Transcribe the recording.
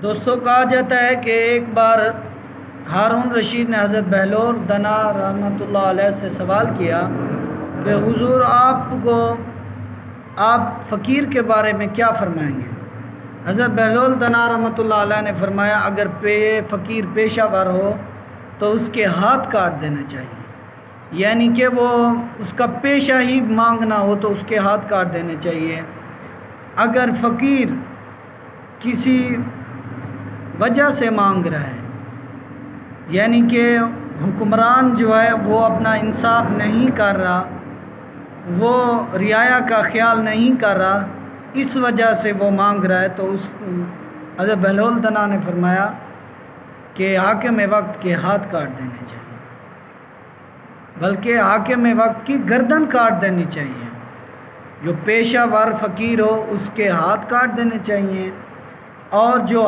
दोस्तों, कहा जाता है कि एक बार हारून रशीद ने हज़रत बहलोल दना रहमतुल्लाह अलैह से सवाल किया कि हुजूर, आप फ़कीर के बारे में क्या फ़रमाएंगे। हज़रत बहलोल दना रहमतुल्लाह अलैह ने फ़रमाया, अगर फ़कीर पेशावर हो तो उसके हाथ काट देना चाहिए, यानी कि वो उसका पेशा ही मांगना हो तो उसके हाथ काट देने चाहिए। अगर फ़कीर किसी वजह से मांग रहा है, यानी कि हुक्मरान जो है वो अपना इंसाफ नहीं कर रहा, वो रियाया का ख्याल नहीं कर रहा, इस वजह से वो मांग रहा है, तो उस हज़रत बहलोल दना ने फरमाया कि हाकिम वक्त के हाथ काट देने चाहिए, बल्कि हाकिम वक्त की गर्दन काट देनी चाहिए। जो पेशावर फ़कीर हो उसके हाथ काट देने चाहिए, और जो